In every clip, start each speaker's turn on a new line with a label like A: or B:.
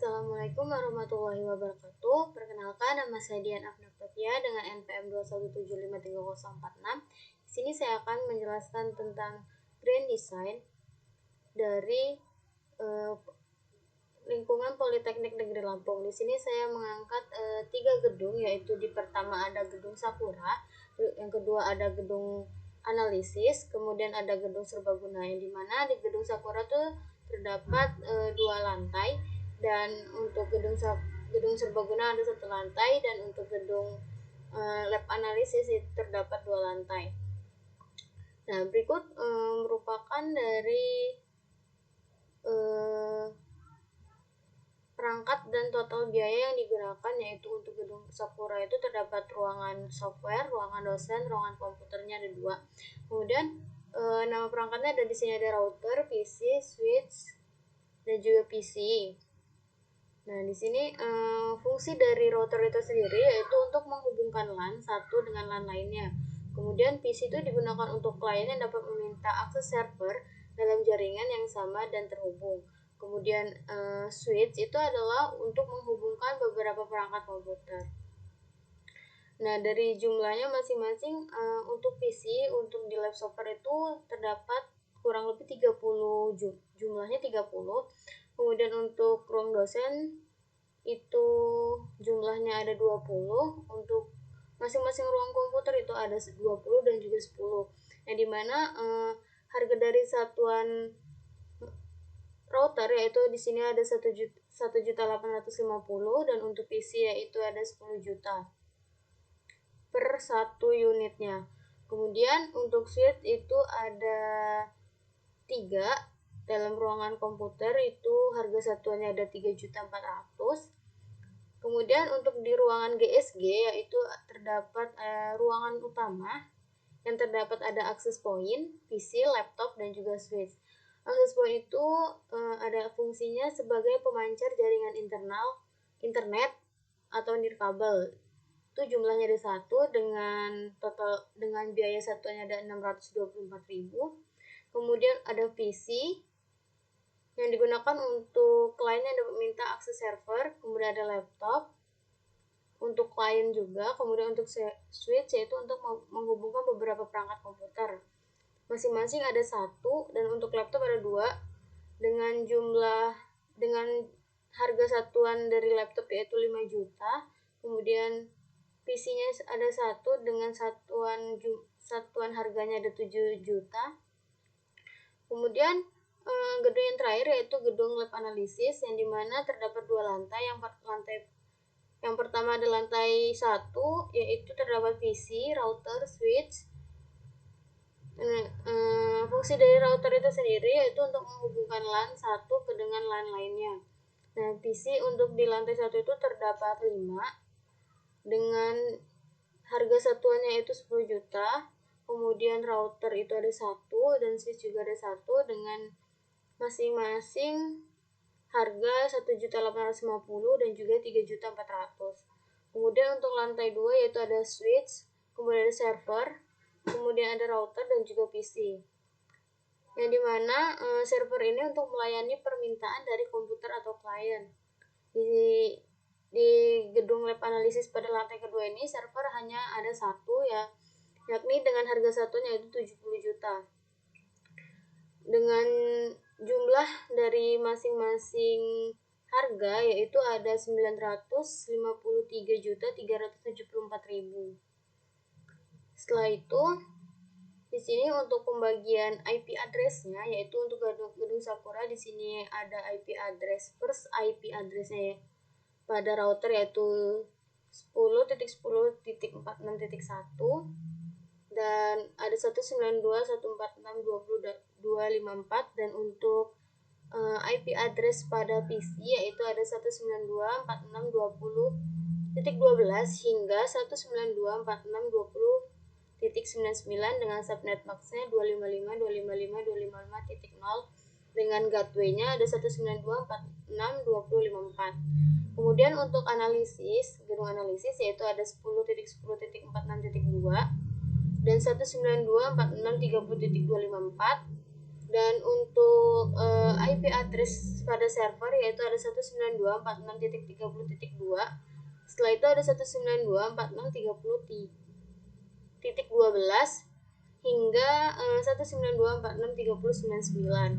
A: Assalamualaikum warahmatullahi wabarakatuh. Perkenalkan, nama saya Dian Afnaftovia dengan NPM 217534046. Di sini saya akan menjelaskan tentang Grand Design dari lingkungan Politeknik Negeri Lampung. Di sini saya mengangkat 3 gedung, yaitu di pertama ada Gedung Sakura, yang kedua ada Gedung Analisis, kemudian ada Gedung Serbaguna, yang dimana di Gedung Sakura tuh terdapat 2 lantai, dan untuk gedung Serbaguna ada 1 lantai, dan untuk gedung lab analisis itu terdapat 2 lantai. Nah, berikut merupakan dari perangkat dan total biaya yang digunakan, yaitu untuk gedung Sakura itu terdapat ruangan software, ruangan dosen, ruangan komputernya ada 2. Kemudian nama perangkatnya ada di sini, ada router, PC, switch, dan juga PC. Nah, di sini fungsi dari router itu sendiri yaitu untuk menghubungkan LAN satu dengan LAN lainnya. Kemudian PC itu digunakan untuk klien yang dapat meminta akses server dalam jaringan yang sama dan terhubung. Kemudian switch itu adalah untuk menghubungkan beberapa perangkat komputer. Nah, dari jumlahnya masing-masing untuk PC, untuk di lab software itu terdapat kurang lebih 30, jumlahnya 30. Kemudian untuk ruang dosen itu jumlahnya ada 20. Untuk masing-masing ruang komputer itu ada 20 dan juga 10. Yang dimana harga dari satuan router yaitu di sini ada 1.850.000, dan untuk PC yaitu ada 10 juta per 1 unitnya. Kemudian untuk switch itu ada 3. Dalam ruangan komputer itu harga satuannya ada 3.400.000. Kemudian untuk di ruangan GSG yaitu terdapat ruangan utama yang terdapat ada access point, PC, laptop, dan juga switch. Access point itu ada fungsinya sebagai pemancar jaringan internet atau nirkabel. Itu jumlahnya ada 1 dengan biaya satuannya ada 624.000. Kemudian ada PC yang digunakan untuk klien yang dapat minta akses server, kemudian ada laptop untuk klien juga, kemudian untuk switch yaitu untuk menghubungkan beberapa perangkat komputer. Masing-masing ada 1, dan untuk laptop ada 2 dengan harga satuan dari laptop yaitu 5 juta. Kemudian PC-nya ada 1 dengan satuan harganya ada 7 juta. Kemudian gedung yang terakhir yaitu gedung lab analisis, yang dimana terdapat 2 lantai. Yang pertama ada lantai 1 yaitu terdapat PC, router, switch. Fungsi dari router itu sendiri yaitu untuk menghubungkan LAN satu dengan LAN lainnya. Nah, PC untuk di lantai 1 itu terdapat 5 dengan harga satuannya itu 10 juta. Kemudian router itu ada 1 dan switch juga ada 1 dengan masing-masing harga 1.850.000 dan juga 3.400.000. Kemudian untuk lantai 2 yaitu ada switch, kemudian ada server, kemudian ada router dan juga PC. Yang dimana server ini untuk melayani permintaan dari komputer atau klien. Di gedung lab analisis pada lantai kedua ini server hanya ada 1 ya, yakni dengan harga satunya itu 70 juta. Dengan jumlah dari masing-masing harga yaitu ada 953.374.000. Setelah itu di sini untuk pembagian IP address-nya yaitu untuk gedung Sakura di sini ada IP address first IP address-nya ya, pada router yaitu 10.10.46.1 dan ada 192.146.2254, dan untuk IP address pada PC yaitu ada 192.46.20.12 hingga 192.46.20.99 dengan subnet box-nya 255.255.255.0 dengan gateway-nya ada 192.46.20.54. Kemudian untuk gedung analisis yaitu ada 10.10.46.2 dan 192.46.30.254. Dan untuk IP address pada server yaitu ada 192.46.30.2. Setelah itu ada 192.46.30.12 hingga 192.46.30.99.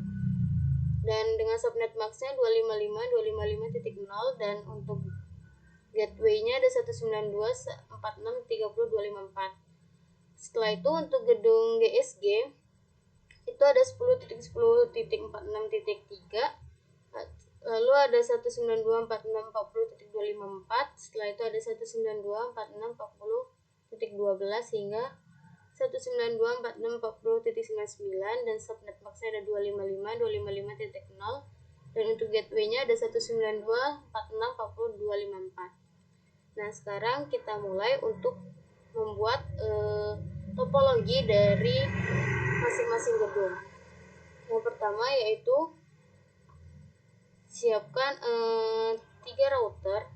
A: Dan dengan subnet maxnya 255.255.0 dan untuk gateway-nya ada 192.46.30.254. Setelah itu untuk gedung GSG itu ada 10.10.46.3, lalu ada 192.46.40.254. Setelah itu ada 192.46.40.12 hingga 192.46.40.99 dan subnet maxnya ada 255.255.0 dan untuk gateway-nya ada 192.46.40.254. Nah, sekarang kita mulai untuk membuat topologi dari masing-masing gedung. Yang pertama yaitu siapkan 3 router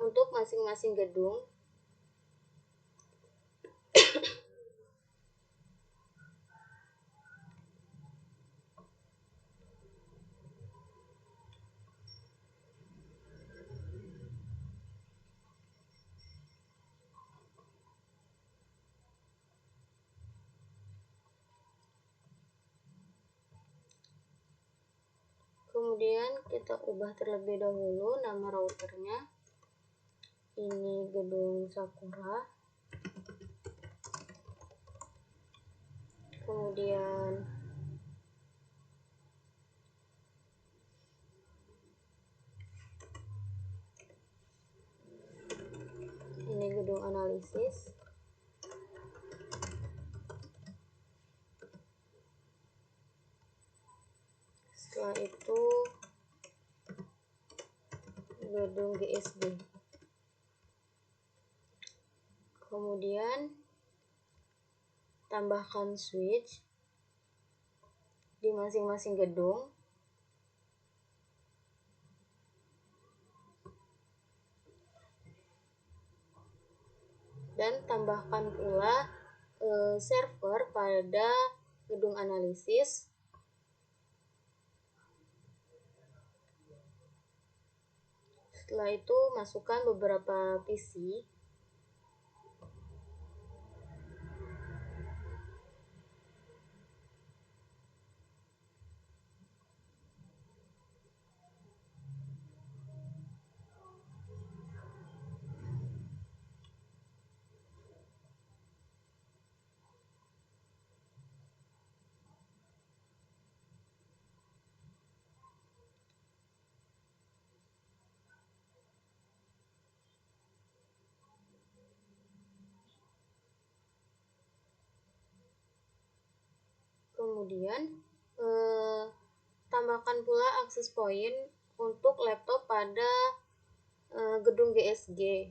A: untuk masing-masing gedung. Kemudian kita ubah terlebih dahulu nama routernya. Ini gedung Sakura. Kemudian ini gedung analisis. Setelah itu gedung GSD. Kemudian tambahkan switch di masing-masing gedung. Dan tambahkan pula server pada gedung analisis. Setelah itu masukkan beberapa PC. Kemudian tambahkan pula akses point untuk laptop pada gedung GSG.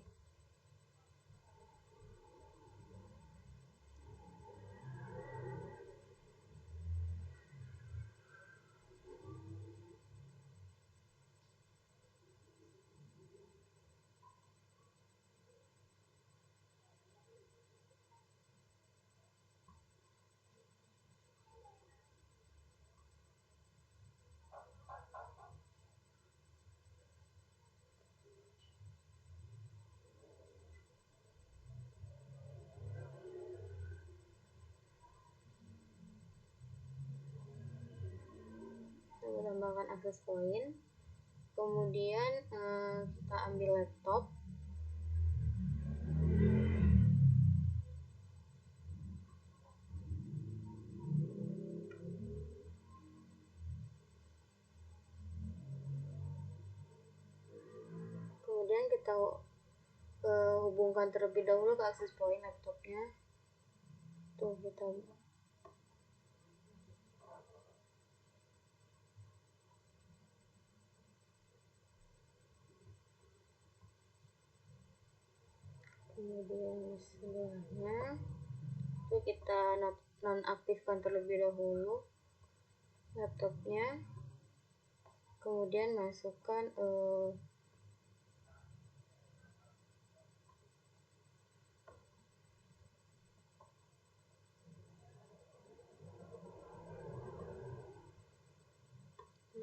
A: Kita tambahkan akses point. Kemudian kita ambil laptop. Kemudian kita hubungkan terlebih dahulu ke akses point laptopnya. Tuh kita kemudian sebelahnya itu kita nonaktifkan terlebih dahulu laptopnya. Kemudian masukkan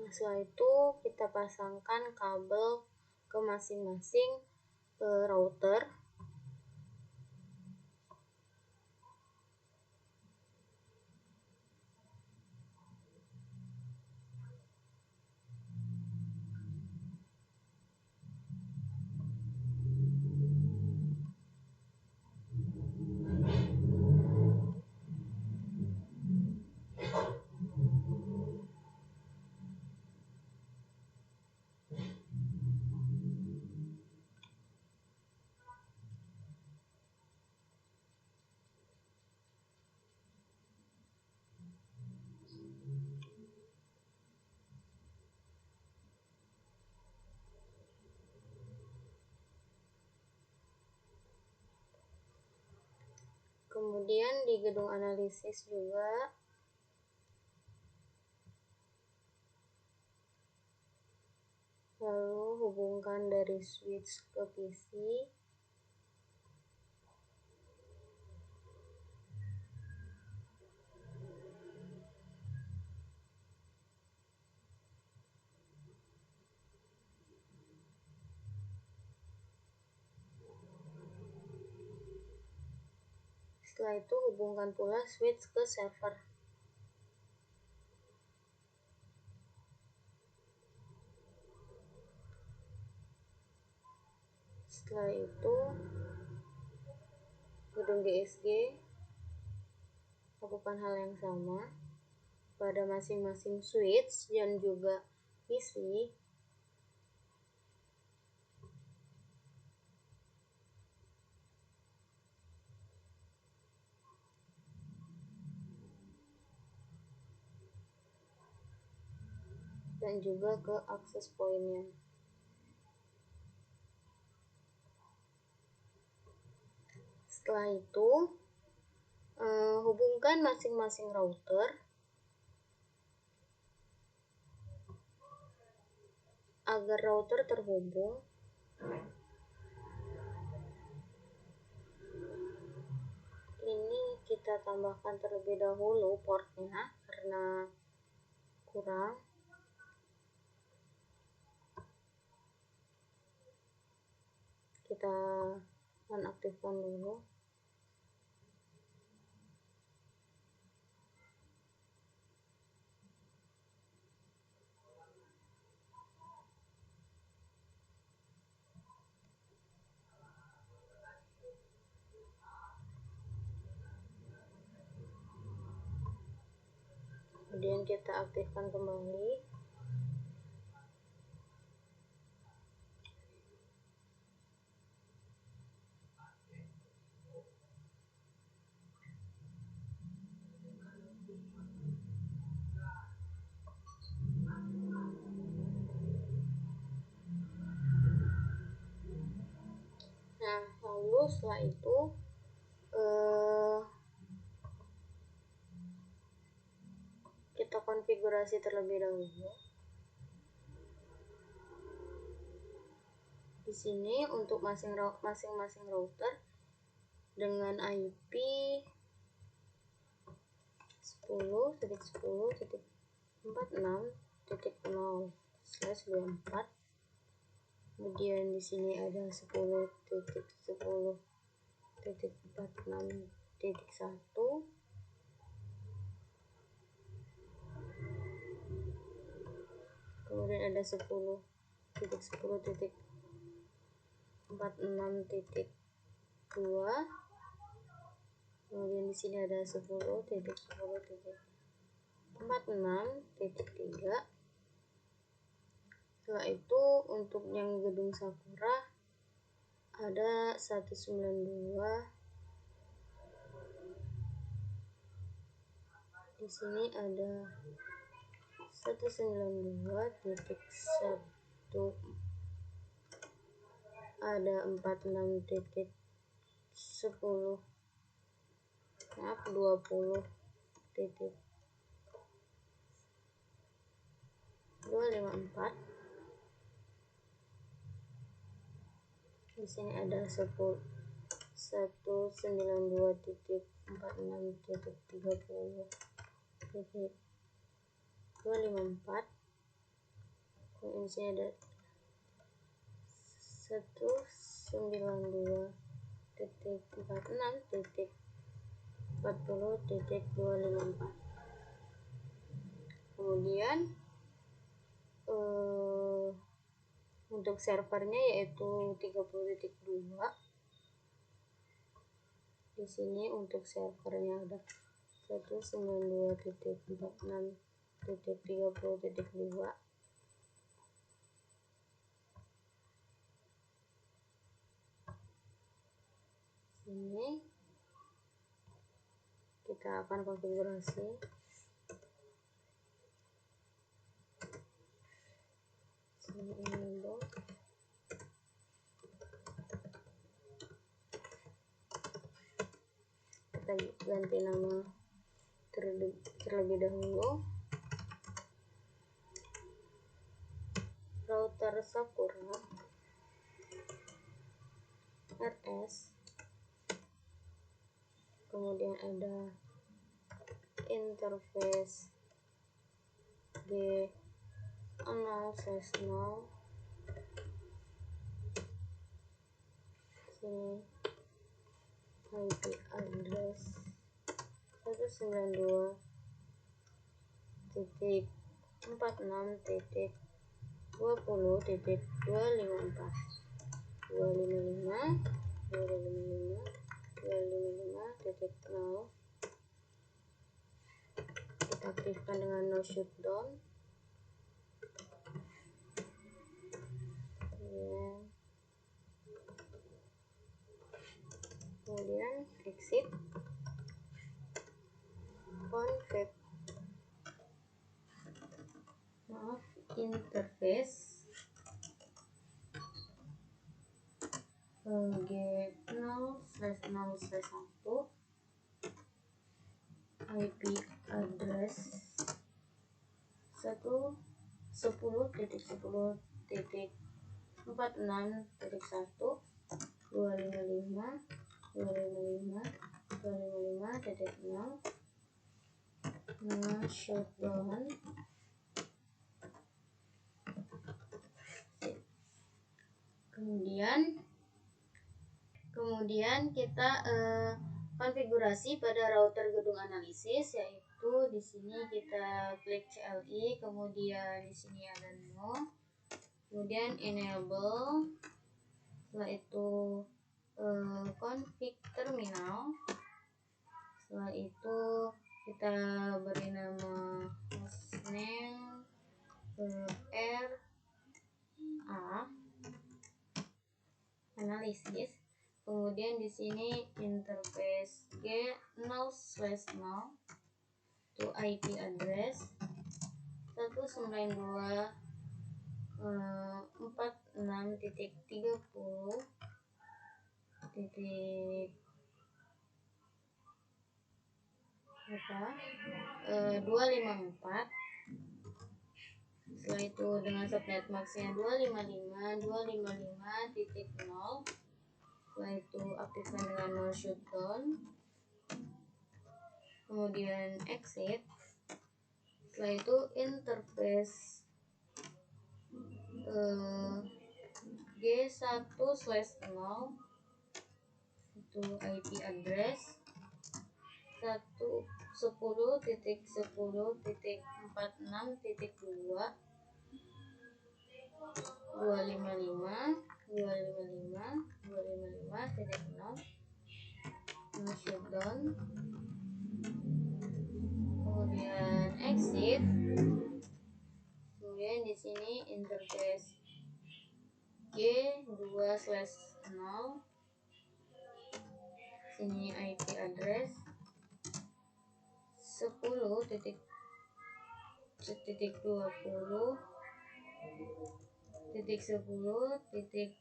A: Nah, setelah itu kita pasangkan kabel ke masing-masing router. Kemudian di gedung analisis juga lalu hubungkan dari switch ke PC. Setelah itu hubungkan pula switch ke server. Setelah itu gedung GSG lakukan hal yang sama pada masing-masing switch dan juga PC. Dan juga ke akses pointnya. Setelah itu hubungkan masing-masing router agar router terhubung. Ini kita tambahkan terlebih dahulu portnya karena kurang. Kita nonaktifkan dulu. Kemudian kita aktifkan kembali. Nah, lalu setelah itu kita konfigurasi terlebih dahulu. Di sini untuk masing-masing router dengan IP 10.10.46.0/24. Kemudian di sini ada 10.10.46.1. Kemudian ada 10.10.46.2. Kemudian di sini ada 10.10.46.3. Setelah itu untuk yang gedung Sakura ada 192. Di sini ada 192.1, ada 46.10, 20.254. Di sini ada 192.46.30.254. Di sini ada 192.46.40.254. Kemudian untuk servernya yaitu 30.2. Di sini untuk servernya ada 192.46.30.2. Ini kita akan konfigurasi. Sini enable. Kita ganti nama terlebih dahulu. Router Sakura RS. Kemudian ada interface G0/0. Sini IP address 192.46.20.255, 255.0. Kita aktifkan dengan no shutdown. Kemudian exit, config, interface G0/0/1, IP address 110.10.46.1, 255.255.0. Nah, shutdown. Kemudian kita konfigurasi pada router gedung analisis, yaitu di sini kita klik CLI, kemudian di sini ada no, kemudian enable, setelah itu config terminal, setelah itu kita beri nama hostname RA analisis. Kemudian di sini interface G0/0 to IP address 192.46.30.254. Setelah itu dengan subnet maxnya 255.255.0. Setelah itu aktifkan dengan no shutdown. Kemudian exit. Setelah itu interface G1/0 itu IP address 110.10.46.2, 255.255.0. No shutdown. Kemudian exit. Kemudian di sini interface G2/0, sini IP address 10.20.20.46.3,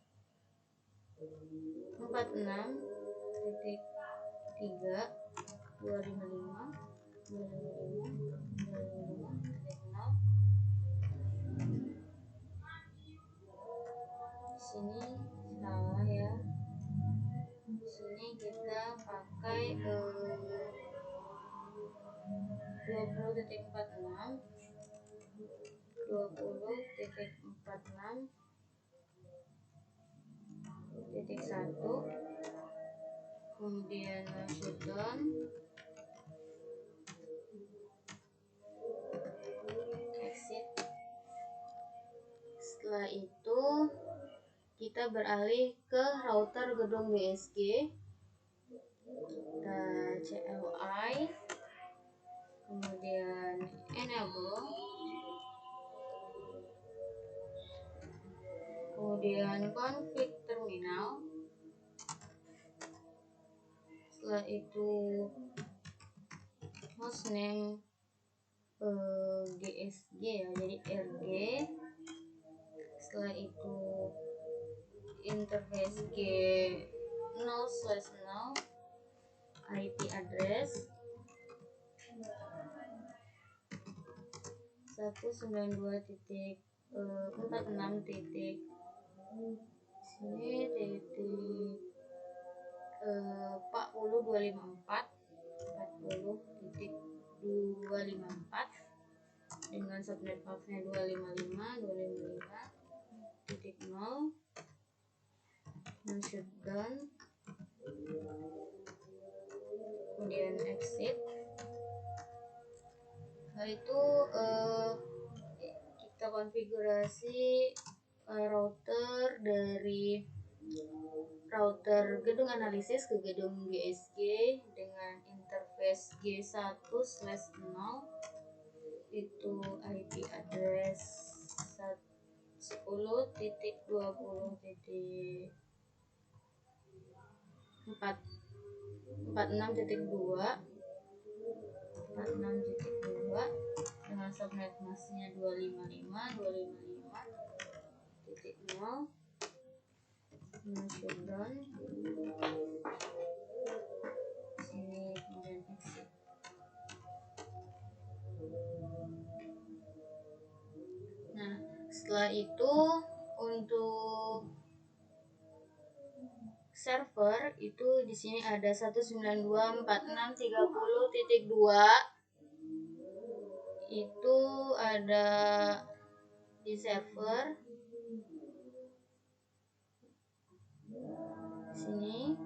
A: 255.255.0. Di sini salah ya. Di sini kita pakai 20.46, 20.46. 46.1, kemudian shutdown, exit. Setelah itu kita beralih ke router gedung GSG, kita CLI, kemudian enable, kemudian config terminal. Setelah itu hostname GSG ya, jadi RG. Setelah itu interface G 0/0, IP address 192.46 titik sini titik 40.254 dengan subnet masknya 255.255.0, shutdown, kemudian exit. Setelah itu kita konfigurasi router dari router gedung analisis ke gedung GSG dengan interface G1/0, itu IP address 10.20.46.2 dengan subnet masknya 255.255.0, shutdown, sini kemudian exit. Nah, setelah itu untuk server itu di sini ada 192.46.30.2, itu ada di server sini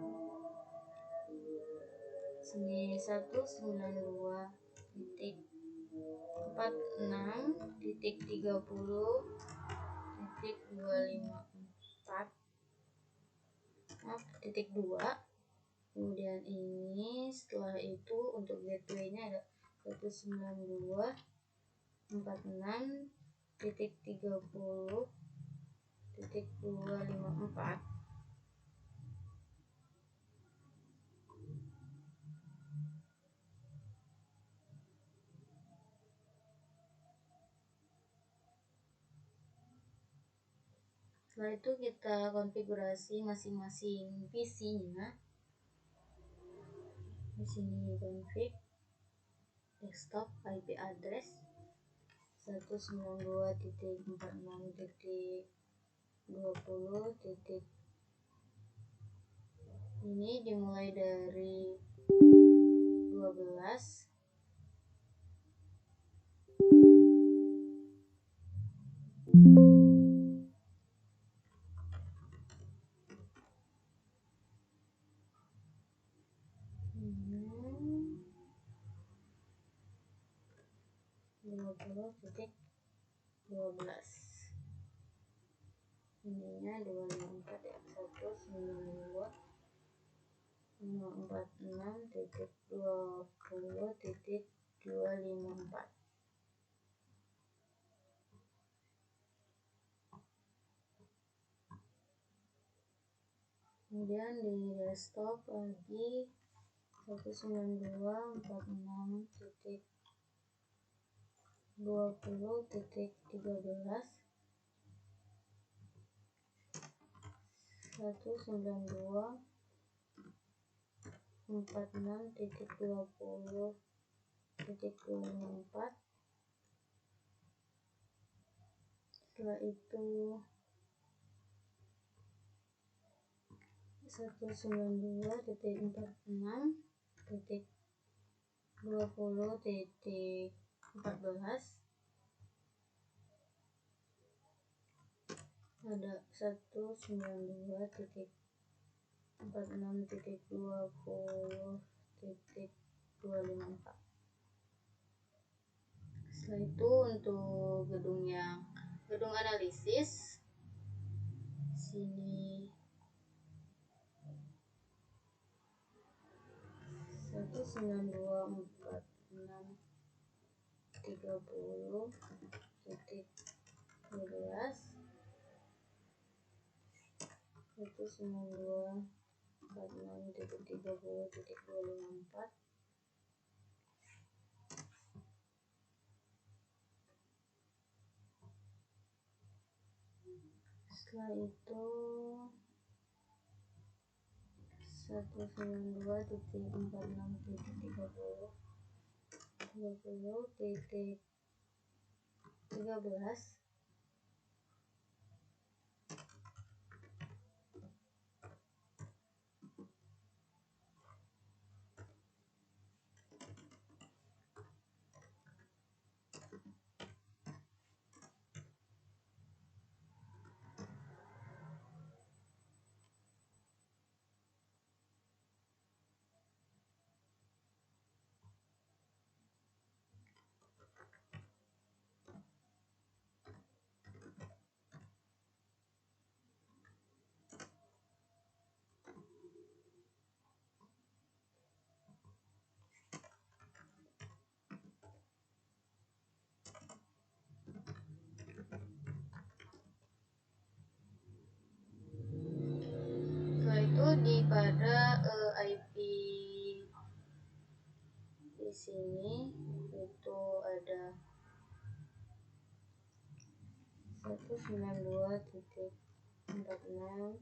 A: 192.30.254.2. Kemudian ini setelah itu untuk gateway-nya ada 192.46.30.254. Setelah itu kita konfigurasi masing-masing PC-nya. Di sini config desktop IP address 192.46.20. Ini dimulai dari 12. Titik 12, ininya 254 ya, 192.546.20.254. Kemudian di desktop lagi 192.46.20.13, 192.46.20.254. Setelah itu 192.46.20.14. ada 192.46.20.254. Setelah itu untuk gedung analisis sini 192.46.30.12 192.46.30.254. Setelah itu 192.46.30.30.13. Setelah itu pada IP di sini itu ada 192.46.40.12.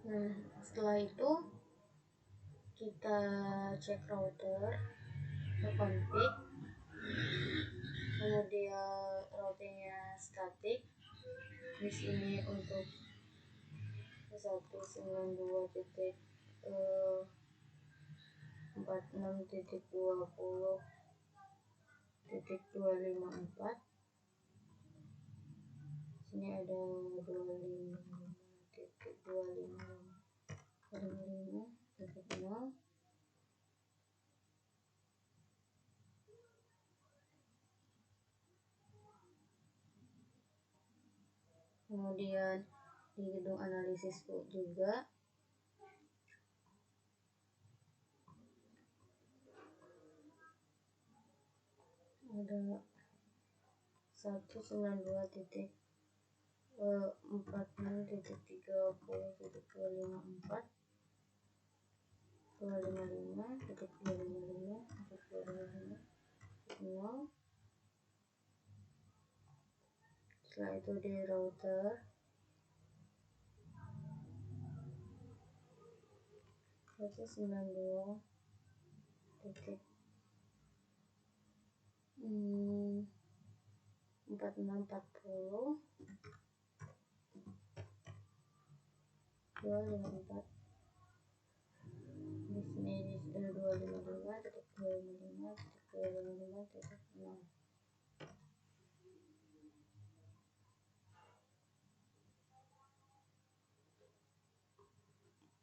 A: Nah, setelah itu kita cek router ke config, kemudian routingnya static. Di sini untuk 192.46.20.254. Sini ada 255.255.0. Kemudian di gedung analisis juga ada 192.46.30.254, 255.255.255.0. Setelah itu di router 192.46.40.254. Di sini 255.255.255.0.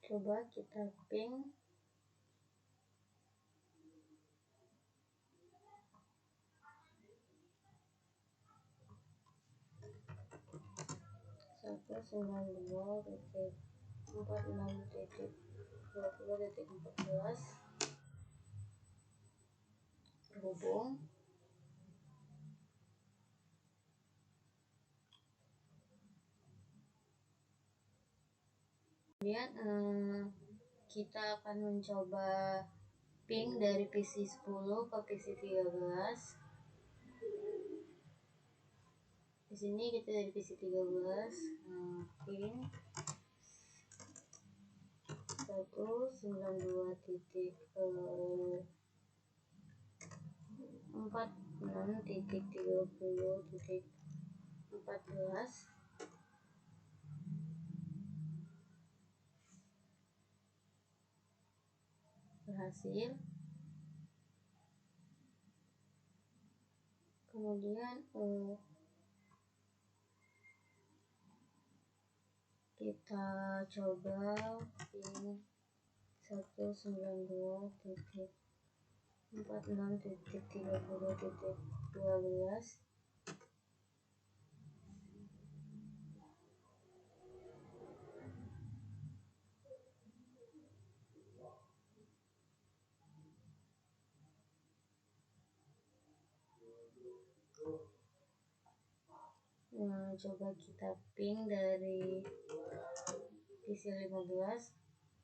A: Coba kita ping. 192.46.20.14 terhubung. Kemudian kita akan mencoba ping dari PC 10 ke PC 13. Di sini kita dari PC 13 ping 192.46.30.14 berhasil. Kemudian kita coba pin 192.46.30.12. Coba kita ping dari PC 15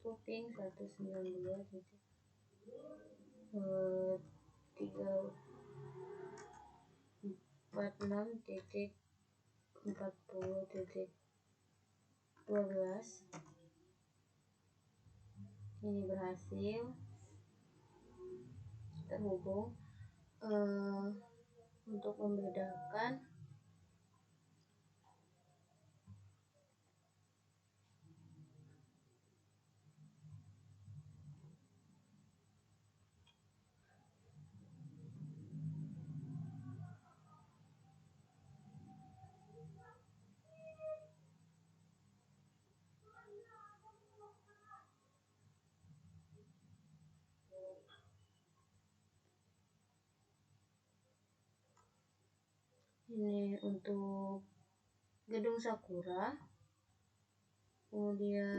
A: tuh ping 192.346.40.12. Ini berhasil terhubung. Untuk membedakan ini untuk gedung Sakura. Kemudian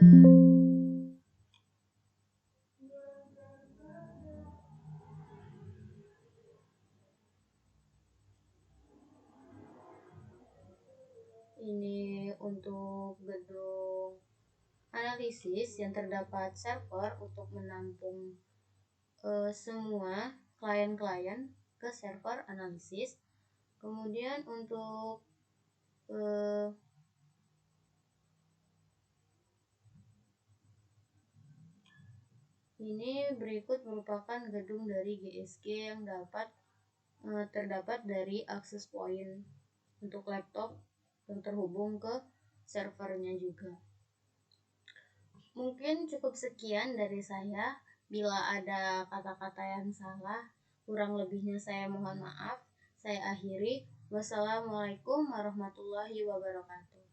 A: ini untuk gedung analisis yang terdapat server untuk menampung semua klien-klien ke server analisis. Kemudian untuk ini berikut merupakan gedung dari GSG yang terdapat dari access point untuk laptop yang terhubung ke servernya juga. Mungkin cukup sekian dari saya. Bila ada kata-kata yang salah, kurang lebihnya saya mohon maaf. Saya akhiri. Wassalamualaikum warahmatullahi wabarakatuh.